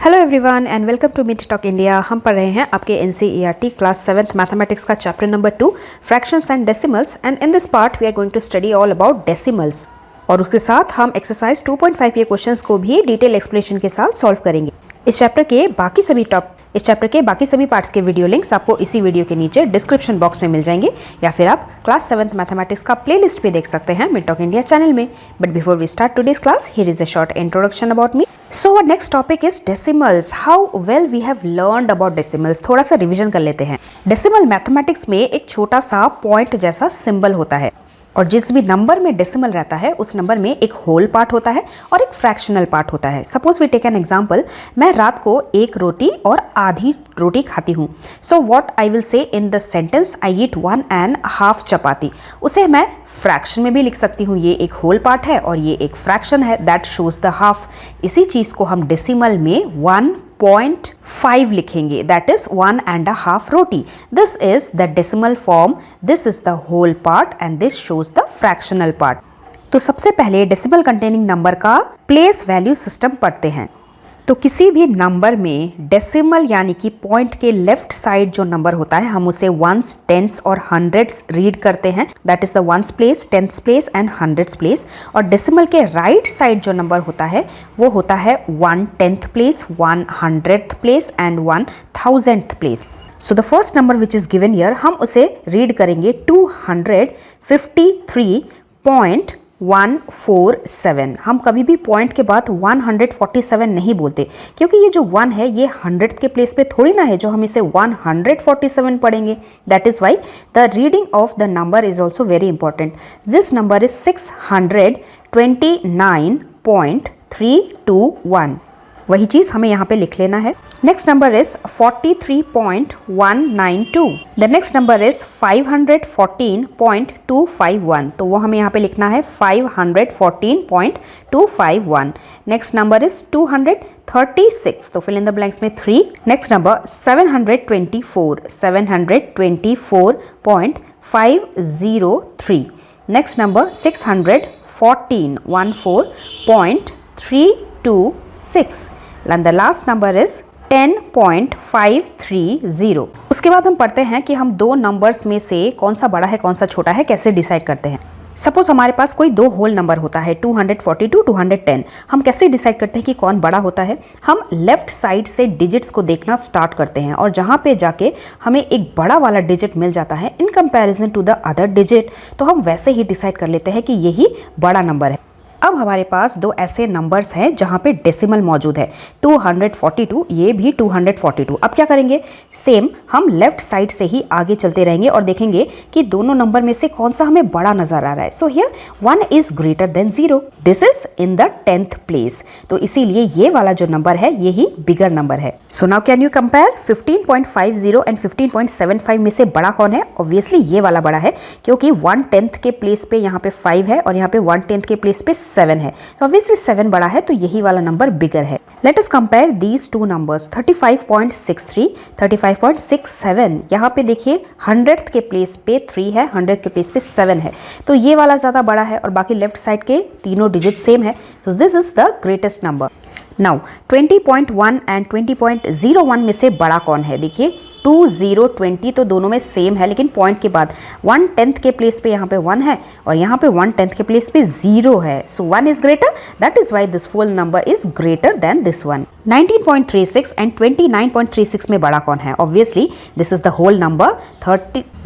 Hello everyone and welcome to meet talk India. हम पढ़ रहे हैं आपके एनसीईआरटी क्लास 7th मैथमेटिक्स का chapter number 2 fractions and decimals, and in this part we are going to study all about decimals. और उसके साथ हम एक्सरसाइज 2.5 के क्वेश्चंस को भी डिटेल एक्सप्लेनेशन के साथ सॉल्व करेंगे। इस चैप्टर के बाकी सभी पार्ट्स के वीडियो लिंक्स आपको इसी वीडियो के नीचे डिस्क्रिप्शन बॉक्स में मिल जाएंगे, या फिर आप क्लास 7th मैथमेटिक्स का प्लेलिस्ट भी देख सकते हैं मीट टॉक इंडिया चैनल में। But before we start today's class, here is a short introduction about me. So our next topic is decimals. How well we have learned about decimals. थोड़ा सा revision कर लेते हैं। Decimal mathematics में एक छोटा सा पॉइंट जैसा सिंबल होता है, और जिस भी नंबर में डेसिमल रहता है उस नंबर में एक होल पार्ट होता है और एक फ्रैक्शनल पार्ट होता है। Suppose we take an example, मैं रात को एक रोटी और आधी रोटी खाती हूँ। So what I will say in the sentence, आई ईट 1.5 चपाती। उसे मैं फ्रैक्शन में भी लिख सकती हूँ, ये एक होल पार्ट है और ये एक फ्रैक्शन है, दैट शोज द हाफ। इसी चीज को हम डेसिमल में 1.5 लिखेंगे, that is 1.5 roti. This is the decimal form, this is the whole part and this shows the fractional part. तो सबसे पहले डेसिमल कंटेनिंग नंबर का प्लेस वैल्यू सिस्टम पढ़ते हैं। तो किसी भी नंबर में डेसिमल यानी कि पॉइंट के लेफ्ट साइड जो नंबर होता है, हम उसे वंस, टेंस और हंड्रेड्स रीड करते हैं, that is the ones place, tens place and hundreds place. और डेसिमल के राइट साइड जो नंबर होता है वो होता है 1/10th place, 100th place and 1000th place. So the first number which is given here, हम उसे रीड करेंगे 253.147। हम कभी भी पॉइंट के बाद 147 नहीं बोलते, क्योंकि ये जो 1 है ये 100th के प्लेस पे थोड़ी ना है जो हम इसे 147 पढ़ेंगे। That is why the reading of the number is also very important. This number is 629.321। वही चीज हमें यहाँ पे लिख लेना है। Next number is 43.192। The next number is 514.251। तो वो हमें यहाँ पे लिखना है 514.251। नेक्स्ट नंबर इज 236, तो फिल इन द ब्लैंक्स में 3। Next number 724.503। Next number 614.326। and the last number is 10.530। उसके बाद हम पढ़ते हैं कि हम दो नंबर्स में से कौन सा बड़ा है कौन सा छोटा है, कैसे डिसाइड करते हैं। सपोज हमारे पास कोई दो होल नंबर होता है 242, 210। हम कैसे डिसाइड करते हैं कि कौन बड़ा होता है? हम लेफ्ट साइड से डिजिट्स को देखना स्टार्ट करते हैं, और जहाँ पे जाके हमें एक बड़ा वाला डिजिट मिल जाता है in comparison to the other digit, तो हम वैसे ही डिसाइड कर लेते हैं कि यही बड़ा नंबर है। अब हमारे पास दो ऐसे नंबर्स हैं जहाँ पे डेसिमल मौजूद है, 242, ये भी 242। अब क्या करेंगे? सेम हम लेफ्ट साइड से ही आगे चलते रहेंगे और देखेंगे कि दोनों नंबर में से कौन सा हमें बड़ा नजर आ रहा है। So here 1 is greater then 0, this is in the 10th place. तो इसीलिए ये वाला जो नंबर है यही बिगर नंबर है। So now can you compare 15.50 and 15.75 में से बड़ा कौन है? ऑब्वियसली ये वाला बड़ा है, क्योंकि 1/10 के प्लेस पे यहाँ पे 5 है और यहाँ पे 1/10 के प्लेस पे 7 है। तो ऑब्वियसली 7 बड़ा है, तो यही वाला नंबर बिगर है। Let us compare these two numbers, 35.63, 35.67। यहाँ पे देखिए 100th के प्लेस पे 3 है, 100th के प्लेस पे 7 है, तो ये वाला ज़्यादा बड़ा है, और बाकी लेफ्ट साइड के तीनों डिजिट सेम है। तो this is the greatest number. Now 20.1 and 20.01 में से बड़ा कौन है? देखिए 20 तो दोनों में सेम है, लेकिन पॉइंट के बाद 1/10 के प्लेस पे यहाँ पे 1 है और यहाँ पे 1/10 के प्लेस पे 0 है। So 1 is greater, that is why this full number is greater than this one. 19.36 and 29.36 में बड़ा कौन है? Obviously this is the whole number.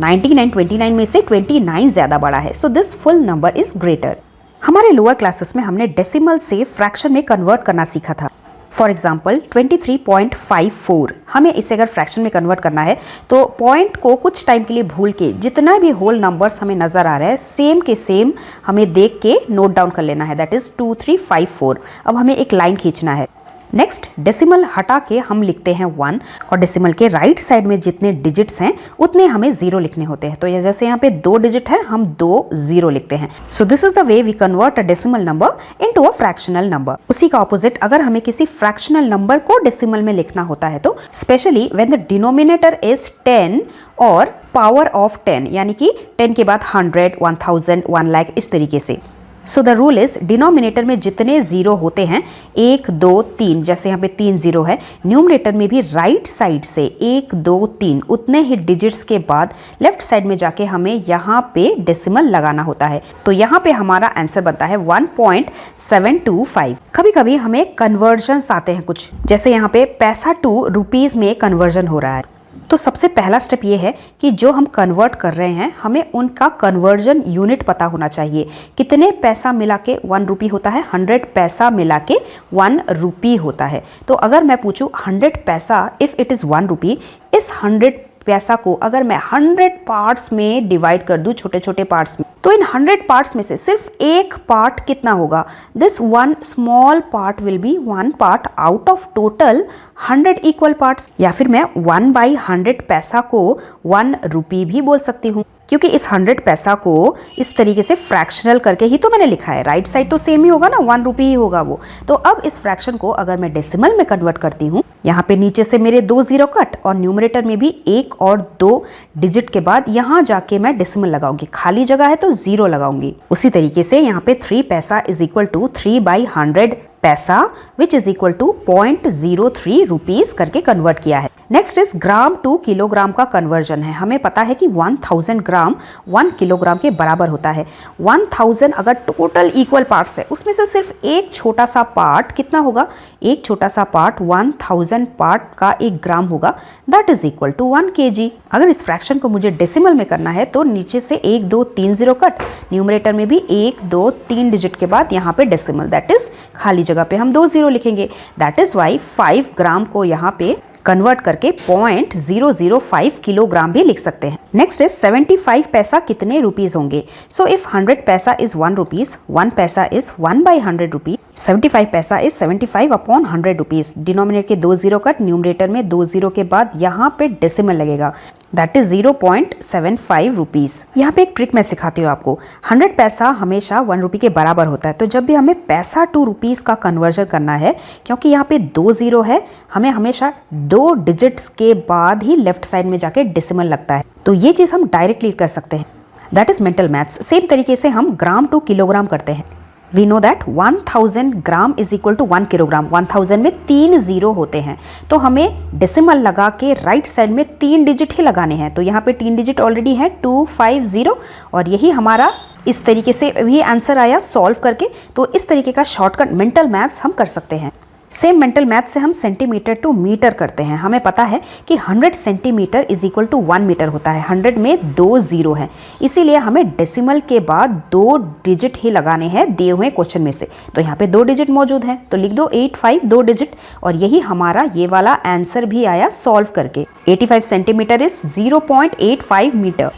19 and 29 में से 29 ज्यादा बड़ा है, so this full number is greater. हमारे लोअर क्लासेस में हमने डेसिमल से फ्रैक्शन में कन्वर्ट करना सीखा था। फॉर एग्जाम्पल 23.54, हमें इसे अगर फ्रैक्शन में कन्वर्ट करना है तो पॉइंट को कुछ टाइम के लिए भूल के जितना भी होल नंबर्स हमें नज़र आ रहा है सेम के सेम हमें देख के नोट डाउन कर लेना है, दैट इज़ 2354। अब हमें एक लाइन खींचना है। नेक्स्ट डेसिमल हटा के हम लिखते हैं 1, और डेसिमल के राइट साइड में जितने डिजिट्स हैं उतने हमें 0 लिखने होते हैं। तो जैसे यहाँ पे 2 डिजिट है, हम 2 0 लिखते हैं। So this is the way we convert a decimal number into a fractional number. उसी का ऑपोजिट अगर हमें किसी फ्रैक्शनल नंबर को डेसिमल में लिखना होता है, तो specially when the denominator is 10 और पावर ऑफ 10, यानी कि 10 के बाद 100, 1000, 1 लाख, इस तरीके से। So the rule is denominator में जितने जीरो होते हैं 1 2 3, जैसे यहाँ पे 3 जीरो है, न्यूमरेटर में भी राइट साइड से 1 2 3 उतने ही डिजिट्स के बाद लेफ्ट साइड में जाके हमें यहाँ पे डेसिमल लगाना होता है। तो यहाँ पे हमारा आंसर बनता है 1.725। कभी कभी हमें कन्वर्जन्स आते हैं कुछ, जैसे यहाँ पे पैसा टू रुपीज में कन्वर्जन हो रहा है। तो सबसे पहला स्टेप ये है कि जो हम कन्वर्ट कर रहे हैं हमें उनका कन्वर्जन यूनिट पता होना चाहिए। कितने पैसा मिला के 1 रुपी होता है? 100 पैसा मिला के 1 रुपी होता है। तो अगर मैं पूछूं 100 पैसा इफ़ इट इज़ 1 रुपी, इस 100 पैसा को अगर मैं 100 पार्ट्स में डिवाइड कर दूं, छोटे छोटे पार्ट्स में, तो इन 100 पार्ट्स में से सिर्फ एक पार्ट कितना होगा? This one small part will be 1 part out of total 100 equal parts. या फिर मैं 1/100 पैसा को 1 रुपी भी बोल सकती हूँ, क्योंकि इस 100 पैसा को इस तरीके से फ्रैक्शनल करके ही तो मैंने लिखा है। राइट साइड तो सेम ही होगा ना, 1 रुपी ही होगा वो। तो अब इस फ्रैक्शन को अगर मैं डेसिमल में कन्वर्ट करती हूँ, यहाँ पे नीचे से मेरे 2 जीरो कट और न्यूमरेटर में भी 1 और 2 डिजिट के बाद यहाँ जाके मैं डेसिमल लगाऊंगी, खाली जगह है तो 0 लगाऊंगी। उसी तरीके से यहाँ पे 3 पैसा is equal to 3/100 paisa which is equal to 0.03 rupees करके कन्वर्ट किया है। Next is gram to kilogram का कन्वर्जन है। हमें पता है कि 1000 ग्राम 1 किलोग्राम के बराबर होता है। 1000 अगर टोटल इक्वल पार्ट्स है, उसमें से सिर्फ एक छोटा सा पार्ट कितना होगा? एक छोटा सा पार्ट 1000 पार्ट का 1 ग्राम होगा, that is equal to 1 kg। अगर इस फ्रैक्शन को मुझे डेसिमल में करना है तो नीचे से 1 2 3 जीरो कट, न्यूमरेटर में भी 1 2 3 डिजिट के बाद यहाँ पे डेसिमल, दैट इज खाली जगह पे हम 2 जीरो लिखेंगे। दैट इज वाई 5 ग्राम को यहाँ पे कन्वर्ट करके 0.005 किलोग्राम भी लिख सकते हैं। नेक्स्ट इज 75 पैसा कितने रुपीज होंगे? सो इफ 100 पैसा इज 1 रुपीज, 1 पैसा इज 1/100 रुपीज, 75 पैसा इज 75/100 रुपीज। डिनोमिनेटर के 2 जीरो कट, न्यूमरेटर में 2 जीरो के बाद यहाँ पे डेसिमल लगेगा, दैट इज 0.75 रुपीज। यहाँ पे एक ट्रिक मैं सिखाती हूँ आपको। 100 पैसा हमेशा 1 रुपी के बराबर होता है, तो जब भी हमें पैसा टू रुपीज का कन्वर्जन करना है, क्योंकि यहाँ पे 2 जीरो है, हमें हमेशा 2 डिजिट्स के बाद ही लेफ्ट साइड में जाके डेसिमल लगता है। तो ये चीज हम डायरेक्टली कर सकते हैं, that is mental maths. Same तरीके से हम ग्राम टू किलोग्राम करते हैं। We know that 1000 gram is equal to 1 kilogram. 1000 में 3 जीरो होते हैं, तो हमें डेसिमल लगा के राइट साइड में 3 डिजिट ही लगाने हैं। तो यहाँ पे 3 डिजिट ऑलरेडी है 250, और यही हमारा इस तरीके से भी आंसर आया सॉल्व करके। तो इस तरीके का शॉर्टकट मेंटल मैथ्स हम कर सकते हैं। सेम मेंटल मैथ से हम सेंटीमीटर टू मीटर करते हैं। हमें पता है कि 100 centimetre is equal to 1 metre होता है। 100 में 2 जीरो है, इसीलिए हमें डेसिमल के बाद 2 डिजिट ही लगाने हैं दिए हुए क्वेश्चन में से। तो यहाँ पे 2 डिजिट मौजूद है, तो लिख दो 85 2 डिजिट, और यही हमारा ये वाला आंसर भी आया सॉल्व करके। 85 centimetre is 0.85 metre.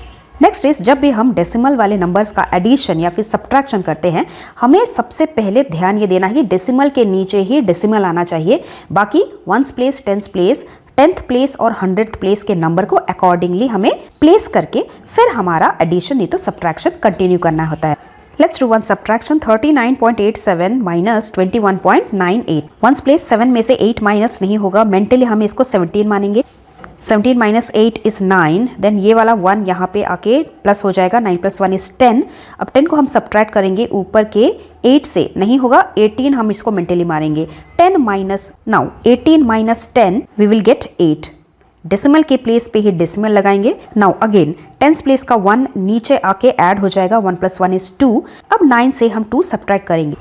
Next is जब भी हम डेसिमल वाले नंबर्स का एडिशन या फिर सब्ट्रैक्शन करते हैं, हमें सबसे पहले ध्यान ये देना है कि डेसिमल के नीचे ही डेसिमल आना चाहिए। बाकी 1th place, 10th place, 10th place और 100th प्लेस के नंबर को अकॉर्डिंगली हमें प्लेस करके फिर हमारा एडिशन नहीं तो सब्ट्रैक्शन कंटिन्यू करना होता है। Let's do one subtraction. 39.87 minus 21.98. 1st place 7 में से 8 माइनस नहीं होगा, मेंटली हम इसको 17 मानेंगे। 17 minus 8 is 9, देन ये वाला 1 यहाँ पे आके प्लस हो जाएगा, 9 + 1 is 10। अब 10 को हम सब्ट्रैक्ट करेंगे ऊपर के 8 से, नहीं होगा 18, हम इसको मेंटली मारेंगे। 10 minus, now 18 minus 10 we will get 8। Decimal के प्लेस पे ही डेसिमल लगाएंगे। नाउ अगेन 10th प्लेस का 1 नीचे आके ऐड हो जाएगा, 1 + 1 is 2। अब 9 से हम 2 सब्ट्रैक्ट करेंगे,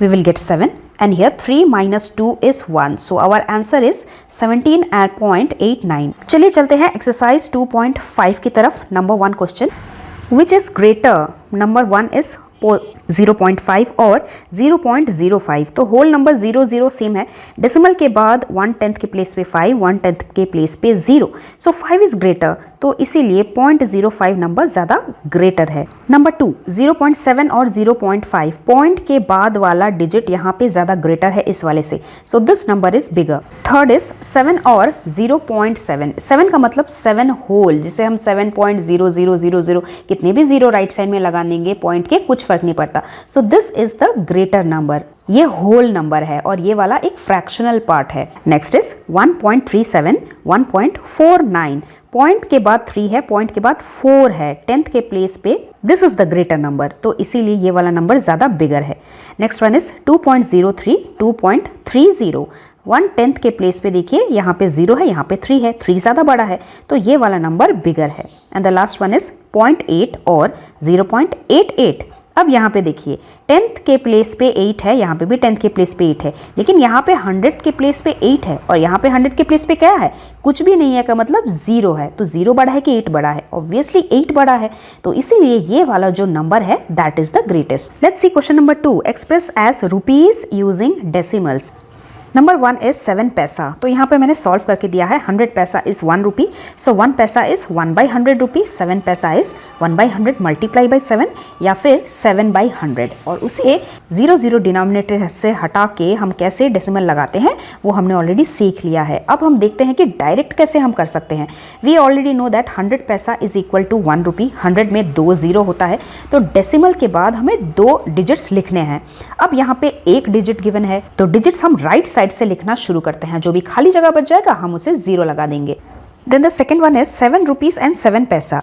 we will get 7। And here 3 minus 2 is 1. So our answer is 17.89. चलिए चलते हैं एक्सरसाइज 2.5 की तरफ। Number 1 question, which is greater? Number 1 is 0.5 और 0.05। तो होल नंबर 0 सेम है। डेसिमल के बाद 1/10 के प्लेस पे 5, 1/10 के प्लेस पे 0। सो 5 इज ग्रेटर, तो इसीलिए 0.05 नंबर ज़्यादा ग्रेटर है। नंबर 2, 0.7 और 0.5, पॉइंट के बाद वाला डिजिट यहाँ पे ज़्यादा ग्रेटर है इस वाले से, so this number is bigger. Third is 7 और 0.7। 7 का मतलब 7 होल, जिसे हम 7.0000 कितने भी जीरो राइट साइड में लगा देंगे, पॉइंट के कुछ फर्क नहीं पड़ता। सो this is the greater number. ये होल नंबर है और ये वाला एक फ्रैक्शनल पार्ट है। नेक्स्ट इज 1.37, 1.49, पॉइंट के बाद 3 है, पॉइंट के बाद 4 है, 10th के प्लेस पे this is the greater number, तो इसीलिए ये वाला नंबर ज़्यादा बिगर है। नेक्स्ट वन इज 2.03, 2.30, 1/10 के प्लेस पे देखिए यहाँ पे 0 है, यहाँ पे 3 है, 3 ज़्यादा बड़ा है, तो ये वाला नंबर बिगर है। And the last one is 0.8 और 0.88। अब यहाँ पे देखिए 10th के प्लेस पे 8 है, यहाँ पे भी 10th के प्लेस पे 8 है, लेकिन यहाँ पे 100th के प्लेस पे 8 है और यहाँ पे 100 के प्लेस पे क्या है, कुछ भी नहीं है का मतलब 0 है। तो 0 बड़ा है कि 8 बड़ा है, ऑब्वियसली 8 बड़ा है, तो इसीलिए ये वाला जो नंबर है that is the greatest. Let's see question number 2, express as rupees using decimals. Number 1 is 7 paisa, तो यहाँ पे मैंने सॉल्व करके दिया है 100 पैसा इज 1 रुपी, सो 1 पैसा इज 1/100 रुपी, 7 पैसा इज 1/100 मल्टीप्लाई बाई 7 या फिर 7/100, और उसे 0 डिनोमिनेटर से हटा के हम कैसे डेसिमल लगाते हैं वो हमने ऑलरेडी सीख लिया है। अब हम देखते हैं कि डायरेक्ट कैसे हम कर सकते हैं। वी ऑलरेडी नो दैट 100 पैसा इज इक्वल टू 1 रुपी, 100 में 2 0 होता है, तो डेसिमल के बाद हमें 2 डिजिट्स लिखने हैं। अब यहाँ पे 1 डिजिट गिवन है, तो डिजिट्स हम राइट साइड से लिखना शुरू करते हैं, जो भी खाली जगह बच जाएगा हम उसे 0 लगा देंगे। Then the second one is 7 rupees and 7 paisa.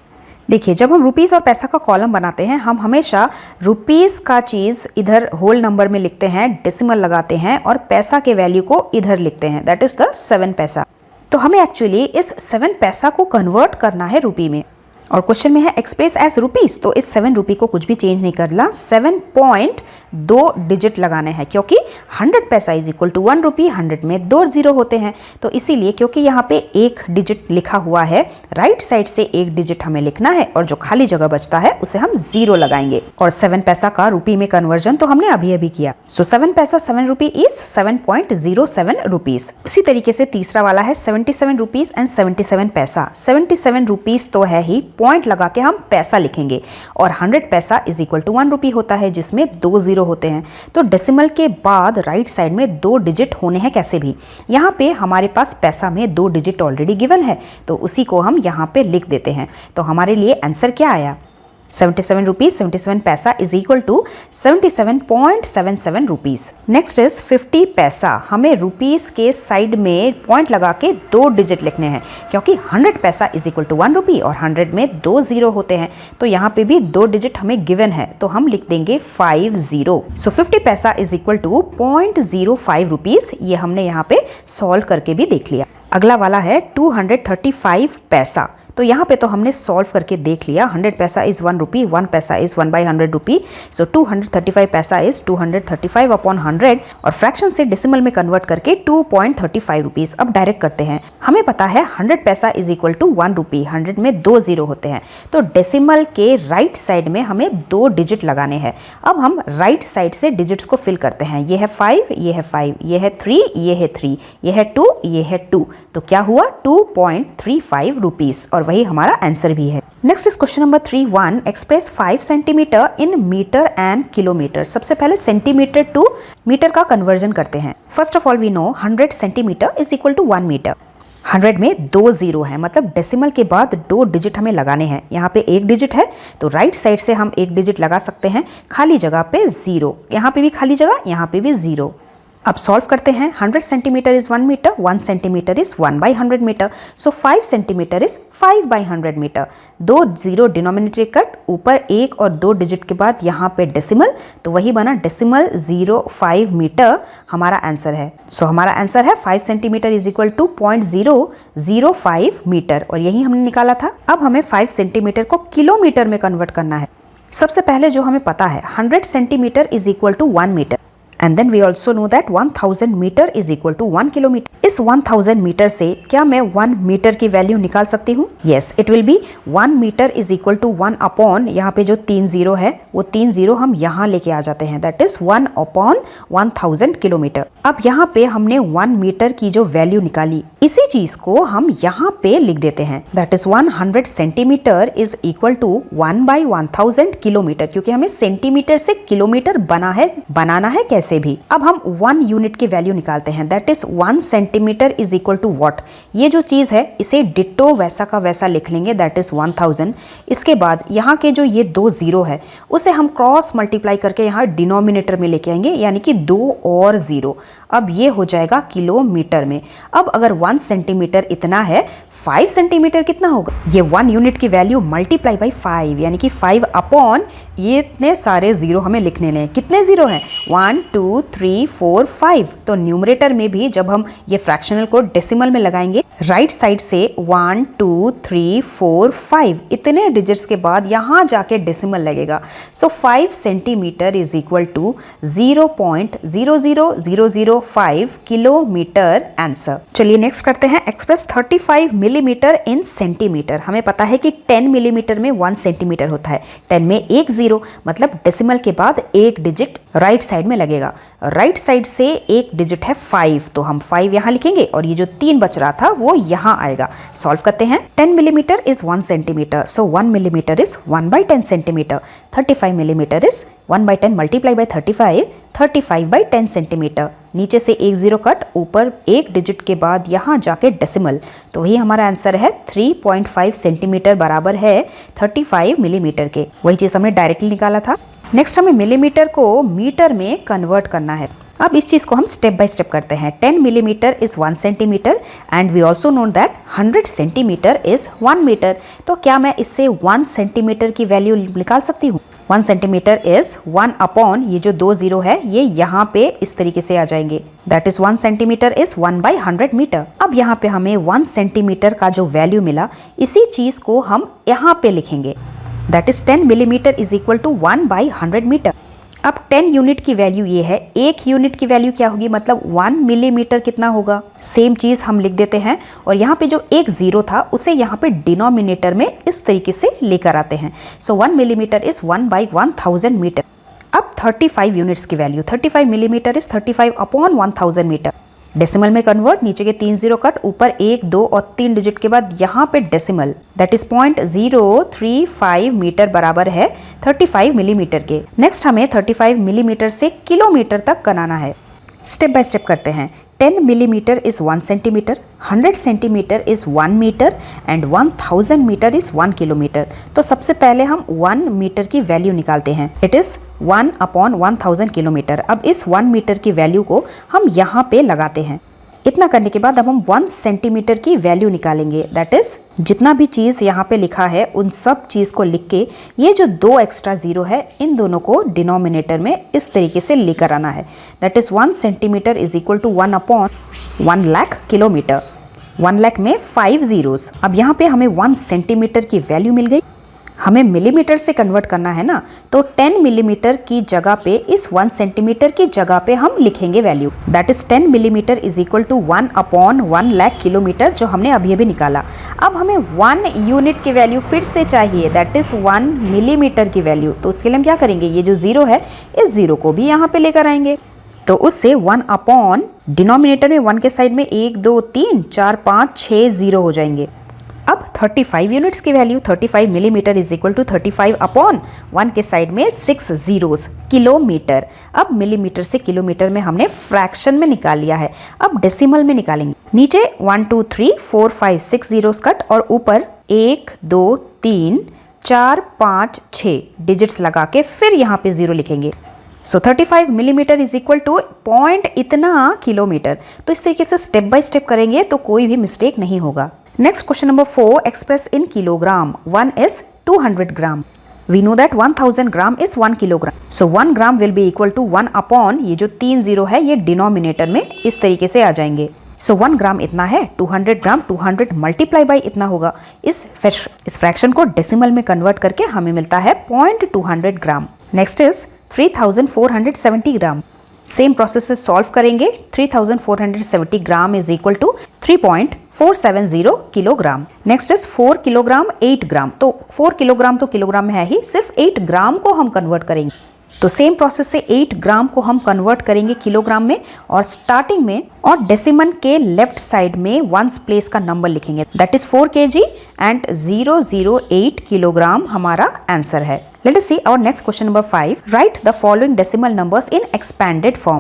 देखिए जब हम रुपीस और पैसा का कॉलम बनाते हैं हम हमेशा रुपीस का चीज इधर होल नंबर में लिखते हैं, डेसिमल लगाते हैं और पैसा के वैल्यू को इधर लिखते हैं, दैट इज द 7 पैसा। तो हमें एक्चुअली इस 7 पैसा को कन्वर्ट करना है रुपी में, और क्वेश्चन में है एक्सप्रेस एज रुपीस, तो इस 7 रुपी को कुछ भी चेंज नहीं करना, 7.2 डिजिट लगाने हैं, क्योंकि 100 पैसा इज इक्वल टू 1 रुपी, 100 में 2 0 होते हैं, तो इसीलिए क्योंकि यहाँ पे 1 डिजिट लिखा हुआ है, राइट साइड से 1 डिजिट हमें लिखना है और जो खाली जगह बचता है उसे हम 0 लगाएंगे। और 7 पैसा का रुपी में कन्वर्जन तो हमने अभी अभी किया, सो 7 पैसा 7 रुपी इज 7.07 रुपीज। इसी तरीके से तीसरा वाला है 77 रुपीज एंड 77 पैसा। 77 रुपीज तो है ही, पॉइंट लगा के हम पैसा लिखेंगे, और 100 पैसा इज इक्वल टू 1 रुपी होता है जिसमें 2 0 होते हैं, तो डेसिमल के बाद राइट साइड में 2 डिजिट होने हैं कैसे भी। यहाँ पे हमारे पास पैसा में 2 डिजिट ऑलरेडी गिवन है, तो उसी को हम यहाँ पे लिख देते हैं। तो हमारे लिए आंसर क्या आया, 77 rupees 77 paisa is equal to 77.77 rupees. Next is 50 paisa. हमें रुपीस के साइड में पॉइंट लगा के 2 डिजिट लिखने हैं, क्योंकि 100 पैसा इज इक्वल टू 1 रुपी और 100 में 2 0 होते हैं, तो यहाँ पे भी 2 डिजिट हमें गिवन है, तो हम लिख देंगे 50। सो 50 पैसा इज इक्वल टू 0.05 रुपीज। ये हमने यहाँ पे सॉल्व करके भी देख लिया। अगला वाला है 235 पैसा, तो यहाँ पे तो हमने सॉल्व करके देख लिया। 100 पैसा इज 1 रुपी, 1 पैसा इज 1/100 रुपी, सो 235 पैसा इज 235 अपॉन 100, और फ्रैक्शन से डेसिमल में कन्वर्ट करके 2.35 रुपीज। अब डायरेक्ट करते हैं, हमें पता है 100 पैसा इज इक्वल टू 1 रुपी, 100 में 2 0 होते हैं, तो डेसिमल के राइट साइड में हमें 2 डिजिट लगाने हैं। अब हम राइट साइड से डिजिट्स को फिल करते हैं, ये है 5, ये है 5, ये है 3, ये है 3, ये है 2, ये है 2, तो क्या हुआ 2.35 रुपीज, और वही हमारा आंसर भी है। Next is question number 3.1, express 5 centimetre in metre and kilometre. सबसे पहले सेंटीमीटर टू मीटर का कन्वर्जन करते हैं। First of all we know 100 centimetre is equal to 1 metre. 100 में 2 0 है, मतलब डेसिमल के बाद 2 डिजिट हमें लगाने हैं। यहाँ पे 1 डिजिट है, तो राइट साइड से हम 1 डिजिट लगा सकते हैं, खाली जगह पे 0, यहाँ पे भी खाली जगह, यहाँ पे भी 0। अब सॉल्व करते हैं, 100 centimetre is 1 metre, 1 centimetre is 1/100 metre, so 5 centimetre is 5/100 metre. 2 0 denominator cut, ऊपर 1 और 2 डिजिट के बाद यहाँ पे डेसिमल, तो वही बना डेसिमल 05 मीटर हमारा आंसर है। सो हमारा आंसर है 5 centimetre is equal to 0.005 metre, और यही हमने निकाला था। अब हमें 5 सेंटीमीटर को किलोमीटर में कन्वर्ट करना है। सबसे पहले जो हमें पता है 100 centimetre is equal to 1 metre, and then we also know that 1000 metre is equal to 1 kilometre. इस 1000 मीटर से क्या मैं 1 मीटर की वैल्यू निकाल सकती हूँ? Yes, it will be 1 metre is equal to 1 upon, यहाँ पे जो 3 0 है वो 3 0 हम यहाँ लेके आ जाते हैं, दैट इज 1 अपॉन 1000 किलोमीटर। अब यहाँ पे हमने 1 मीटर की जो वैल्यू निकाली, इसी चीज को हम यहाँ पे लिख देते हैं, that is 100 centimetre is equal to 1/1000 kilometre, क्योंकि हमें सेंटीमीटर से किलोमीटर बनाना है कैसे वैसे भी। अब हम 1 यूनिट की वैल्यू निकालते हैं, that is 1 centimetre is equal to what. ये जो चीज़ है इसे डिट्टो वैसा का वैसा लिख लेंगे, दैट इज 1000। इसके बाद यहाँ के जो ये 2 जीरो है उसे हम क्रॉस मल्टीप्लाई करके यहाँ डिनोमिनेटर में लेके आएंगे, यानी कि 2 और 0। अब ये हो जाएगा किलोमीटर में। अब अगर 1 सेंटीमीटर इतना है, 5 सेंटीमीटर कितना होगा? ये 1 यूनिट की वैल्यू मल्टीप्लाई बाई 5, यानी कि 5 अपॉन ये इतने सारे जीरो हमें लिखने हैं। कितने जीरो हैं? 1 2 3 4 5। तो न्यूमरेटर में भी जब हम ये फ्रैक्शनल को डेसिमल में लगाएंगे, राइट साइड से 1 2 3 4 5 इतने डिजिट्स के बाद यहाँ जाके डेसिमल लगेगा। So 5 centimetre is equal to 0.00005 kilometre answer. चलिए नेक्स्ट करते हैं, एक्सप्रेस 35 मिलीमीटर इन सेंटीमीटर। हमें पता है कि 10 मिलीमीटर में 1 सेंटीमीटर होता है। 10 में एक जीरो, मतलब डेसिमल के बाद एक डिजिट राइट साइड में लगेगा। राइट साइड से एक डिजिट है 5, तो हम 5 यहाँ लिखेंगे और ये जो 3 बच रहा था वो यहाँ आएगा। सॉल्व करते हैं। 10 millimetre is 1 centimetre, so 1 millimetre is 1/10 centimetre. 35 millimetre is 1/10 multiply by 35/10 centimetre. नीचे से एक जीरो कट, ऊपर एक डिजिट के बाद यहाँ जाके डेसिमल, तो वही हमारा आंसर है 3.5 सेंटीमीटर बराबर है 35 मिलीमीटर के। वही चीज़ हमने डायरेक्टली निकाला था। नेक्स्ट हमें मिलीमीटर को मीटर में कन्वर्ट करना है। अब इस चीज़ को हम स्टेप बाय स्टेप करते हैं। 10 millimetre is 1 centimetre and we also known that 100 centimetre is 1 metre. तो क्या मैं इससे 1 सेंटीमीटर की वैल्यू निकाल सकती हूँ? 1 सेंटीमीटर इज 1 अपॉन ये जो 2 जीरो है ये यहाँ पे इस तरीके से आ जाएंगे, that is 1 centimetre is 1/100 metre. अब यहाँ पे हमें 1 सेंटीमीटर का जो वैल्यू मिला, इसी चीज़ को हम यहाँ पे लिखेंगे, that is 10 millimetre is equal to 1/100 metre. अब 10 यूनिट की वैल्यू ये है, 1 यूनिट की वैल्यू क्या होगी, मतलब 1 मिलीमीटर कितना होगा? सेम चीज़ हम लिख देते हैं और यहाँ पे जो एक जीरो था उसे यहाँ पे डिनोमिनेटर में इस तरीके से लेकर आते हैं। So 1 millimetre is 1/1000 metre. अब 35 यूनिट्स की value, 35 millimetre is 35 upon 1000 metre. Decimal में कन्वर्ट, नीचे के 3 जीरो कट, ऊपर 1 2 और 3 डिजिट के बाद यहाँ पे डेसिमल, दैट इज 0.035 मीटर बराबर है 35 मिलीमीटर के। नेक्स्ट हमें 35 मिलीमीटर से किलोमीटर तक बनाना है। स्टेप बाय स्टेप करते हैं। 10 millimetre is 1 centimetre, 100 centimetre is 1 metre and 1000 metre is 1 kilometre. तो सबसे पहले हम 1 मीटर की वैल्यू निकालते हैं, इट इज 1 अपॉन 1000 किलोमीटर। अब इस 1 मीटर की वैल्यू को हम यहाँ पे लगाते हैं। इतना करने के बाद अब हम 1 सेंटीमीटर की वैल्यू निकालेंगे, दैट इज जितना भी चीज़ यहाँ पे लिखा है उन सब चीज़ को लिख के ये जो 2 एक्स्ट्रा जीरो है इन दोनों को डिनोमिनेटर में इस तरीके से लेकर आना है, that is 1 centimetre is equal to 1 upon 1 lakh kilometre. 1 lakh में 5 जीरोस। अब यहाँ पे हमें 1 सेंटीमीटर की वैल्यू मिल गई। हमें मिलीमीटर से कन्वर्ट करना है ना, तो 10 मिलीमीटर की जगह पे इस 1 सेंटीमीटर की जगह पे हम लिखेंगे value, that is 10 millimetre is equal to 1 upon 1 lakh kilometre, जो हमने अभी अभी निकाला। अब हमें 1 यूनिट की वैल्यू फिर से चाहिए, दैट इज 1 मिलीमीटर की वैल्यू। तो उसके लिए हम क्या करेंगे, ये जो जीरो है इस जीरो को भी यहाँ पे लेकर आएंगे, तो उससे 1 अपॉन डिनोमिनेटर में 1 के साइड में 1 2 3 4 5 6 जीरो हो जाएंगे। अब 35 यूनिट्स की value, 35 millimetre is equal to 35 upon 1 के साइड में 6 जीरोस, किलोमीटर। अब मिलीमीटर से किलोमीटर में हमने फ्रैक्शन में निकाल लिया है, अब डेसिमल में निकालेंगे। नीचे 1 2 3 4 5 6 जीरोस कट और ऊपर 1 2 3 4 5 6 डिजिट्स लगा के फिर यहाँ पे जीरो लिखेंगे। सो 35 millimetre is equal two point इतना किलोमीटर। तो इस तरीके से स्टेप बाय स्टेप करेंगे तो कोई भी मिस्टेक नहीं होगा। Next question number 4, express in kilogram. 1 is 200 gram. We know that 1000 gram is 1 kilogram. So 1 gram will be equal to 1 upon ये जो 3 जीरो है ये डिनोमिनेटर में इस तरीके से आ जाएंगे। So 1 ग्राम इतना है, 200 ग्राम 200 मल्टीप्लाई बाई इतना होगा। इस फ्रैक्शन को डेसिमल में कन्वर्ट करके हमें मिलता है 0.200 gram. Next is 3470 gram. Same process से सॉल्व करेंगे। 3470 gram is equal to 3.470 kilogram. Next is 4 kilogram 8 gram. तो 4 किलोग्राम तो किलोग्राम में है ही, सिर्फ 8 ग्राम को हम कन्वर्ट करेंगे। तो सेम प्रोसेस से 8 ग्राम को हम कन्वर्ट करेंगे किलोग्राम में और स्टार्टिंग में और डेसिमल के लेफ्ट साइड में वंस प्लेस का नंबर लिखेंगे, that is 4 kg and 008 kilogram हमारा आंसर है। Let us see our next question number 5। Write the following decimal numbers in expanded form.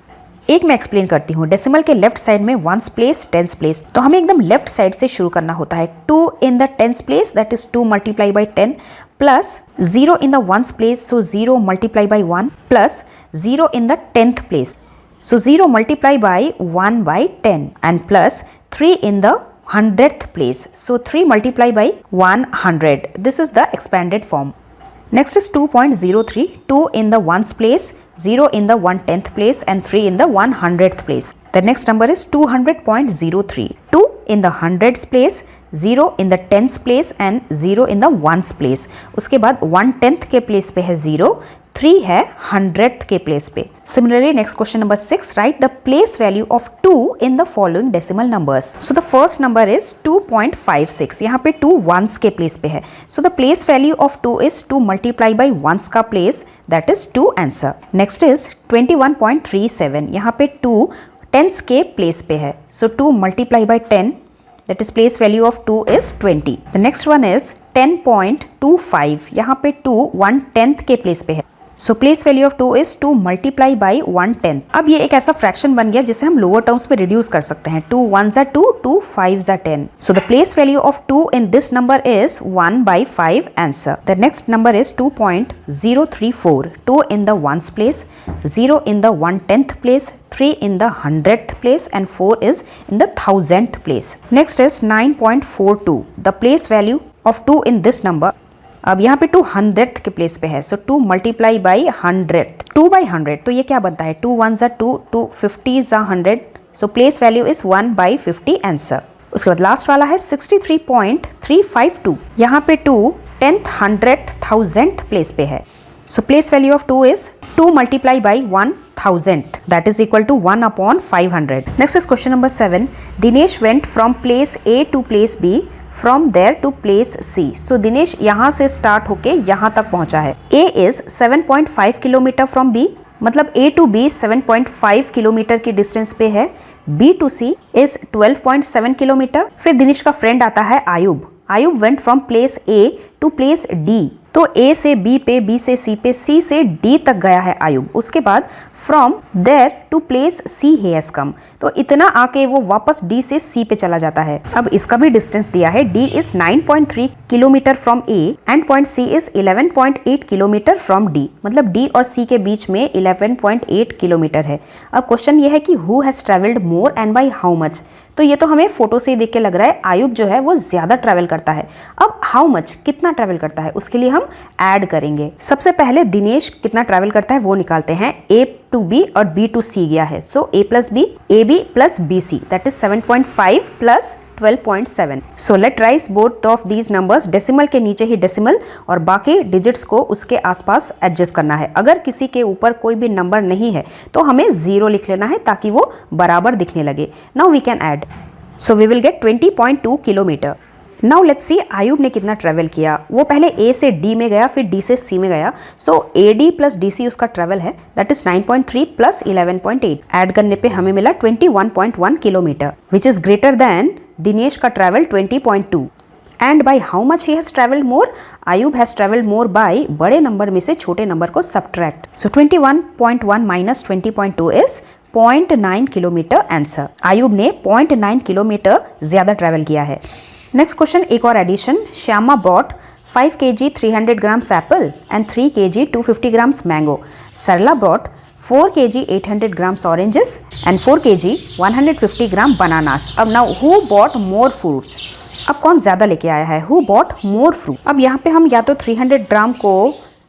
एक मैं एक्सप्लेन करती हूँ। डेसिमल के लेफ्ट साइड में वंस प्लेस, टेंस प्लेस, तो हमें एकदम लेफ्ट साइड से शुरू करना होता है। 2 in the tens place, that is 2 multiply by 10 plus 0 in the ones place, so 0 multiply by 1 plus 0 in the 10th place, so 0 multiply by 1 by 10 and plus 3 in the 100th place, so 3 multiply by 100. This is the expanded form. Next is 2.03, 2 in the ones place, 0 in the 1/10th place and 3 in the 100th place. The next number is 200.03, 2 in the hundreds place, 0 in the tens place and 0 in the ones place. उसके बाद 1/10th के place पे है 0, 3 है 100th के place पे। Similarly, next question number 6, write the place value of 2 in the following decimal numbers. So the first number is 2.56. यहाँ पे 2 ones के प्लेस पे है। So the place value of 2 is 2 multiply by ones का place, that is 2 answer. Next is 21.37. यहाँ पे 2 tens के place पे है। So 2 multiply by 10, that is place value of 2 is 20. The next one is 10.25. यहाँ पे 2 1/10th के place पे है। So place value of 2 is 2 multiply by 1/10. अब ये एक ऐसा फ्रैक्शन बन गया जिसे हम लोअर टर्म्स में रिड्यूस कर सकते हैं। 2 ones are 2, 2 5s are 10. So the place value of 2 in this number is 1/5 answer. The next number is 2.034. 2 in the ones place, 0 in the 1/10th place, 3 in the 100th place and 4 is in the 1000th place. Next is 9.42. The place value of 2 in this number. अब यहाँ पे 200th के place पे है। सो 2 multiply by 100th, 2 by 100, तो ये क्या बनता है? 2 ones are 2, 2 50s are 100. So place value is 1/50 answer. उसके बाद लास्ट वाला है 63.352। यहाँ पे 2 10th 100th 1000th प्लेस पे है। So place value of 2 is 2 multiply by 1000th, that is equal to 1/500. Next is question number 7. Dinesh went from place A to place B, from there to place C. So Dinesh यहाँ से start होके यहाँ तक पहुँचा है। A is 7.5 kilometre from B, मतलब A to B 7.5 kilometre की distance पे है। B to C is 12.7 kilometre. फिर दिनेश का फ्रेंड आता है Ayub. Ayub went from place A to place D, तो A से B पे, B से C पे, C से D तक गया है आयुब। उसके बाद from there to place C he has come, तो इतना आके वो वापस D से C पे चला जाता है। अब इसका भी डिस्टेंस दिया है। D is 9.3 kilometre from A and point C is 11.8 kilometre from D, मतलब D और C के बीच में 11.8 किलोमीटर है। अब क्वेश्चन ये है कि who has travelled more and by how much. तो ये तो हमें फोटो से ही देख के लग रहा है आयुब जो है वो ज्यादा ट्रैवल करता है। अब हाउ मच, कितना ट्रैवल करता है, उसके लिए हम ऐड करेंगे। सबसे पहले दिनेश कितना ट्रैवल करता है वो निकालते हैं। A to B और B to C गया है, सो A plus B, AB plus BC, that is 7.5 plus 12.7. So let raise both of these numbers. Decimal के नीचे ही डेसिमल और बाकी डिजिट्स को उसके आसपास एडजस्ट करना है। अगर किसी के ऊपर कोई भी नंबर नहीं है तो हमें 0 लिख लेना है ताकि वो बराबर दिखने लगे। Now we can add. So we will get 20.2 kilometre. Now let's see Ayub ने कितना ट्रैवल किया। वो पहले A से D में गया, फिर D से C में गया। सो AD प्लस DC उसका ट्रैवल है, दैट इज 9.3 प्लस 11.8। ऐड करने पे हमें मिला 21.1 kilometre, which is greater than Dinesh का travel 20.2। And by how much he has travelled more, Ayub has travelled more by बड़े नंबर में से छोटे नंबर को subtract. So 21.1 minus 20.2 is 0.9 kilometre answer. Ayub ने 0.9 किलोमीटर ज्यादा ट्रैवल किया है। नेक्स्ट क्वेश्चन, एक और addition. Shyama bought 5 kg 300 grams apple and 3 kg 250 grams mango. Sarla brought 4 kg 800 grams oranges and 4 kg 150 gram bananas. अब now who bought more fruits? अब कौन ज्यादा लेके आया है? Who bought more fruit? अब यहाँ पे हम या तो 300 ग्राम को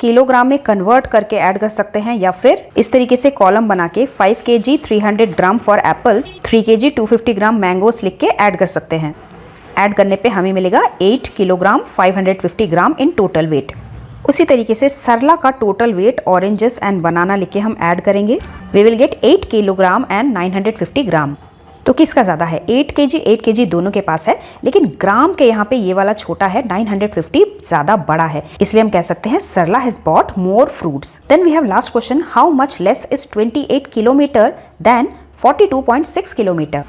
किलोग्राम में कन्वर्ट करके ऐड कर सकते हैं या फिर इस तरीके से कॉलम बना के 5 kg 300 gram for apples, 3 kg 250 gram mangoes लिख के ऐड कर सकते हैं। ऐड करने पे हमें मिलेगा 8 kilogram 550 gram in total weight. उसी तरीके से सरला का total weight oranges and banana लिख के हम ऐड करेंगे। We will get 8 kilogram and 950 gram. तो किसका ज़्यादा है? 8 kg दोनों के पास है, लेकिन ग्राम के यहाँ पे ये वाला छोटा है, 950 ज़्यादा बड़ा है, इसलिए हम कह सकते हैं Sarla has bought more fruits. Then we have last question, how much less is 28 kilometre than 42.6 kilometre.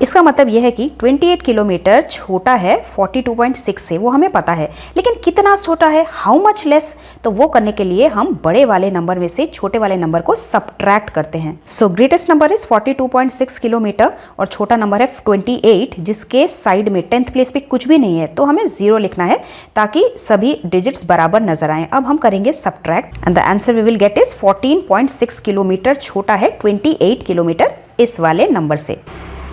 इसका मतलब यह है कि 28 किलोमीटर छोटा है 42.6 से, वो हमें पता है, लेकिन कितना छोटा है, हाउ मच लेस, तो वो करने के लिए हम बड़े वाले नंबर में से छोटे वाले नंबर को सब्ट्रैक्ट करते हैं। सो ग्रेटेस्ट नंबर इज 42.6 किलोमीटर और छोटा नंबर है 28, जिसके साइड में 10th प्लेस पे कुछ भी नहीं है, तो हमें 0 लिखना है ताकि सभी डिजिट्स बराबर नजर आए। अब हम करेंगे subtract and the answer we will get is 14.6 kilometre छोटा है 28 किलोमीटर इस वाले नंबर से।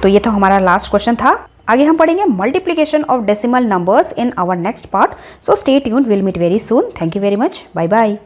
तो ये तो हमारा लास्ट क्वेश्चन था। आगे हम पढ़ेंगे multiplication of decimal numbers in our next part. So stay tuned, will meet very soon. Thank you very much, bye bye.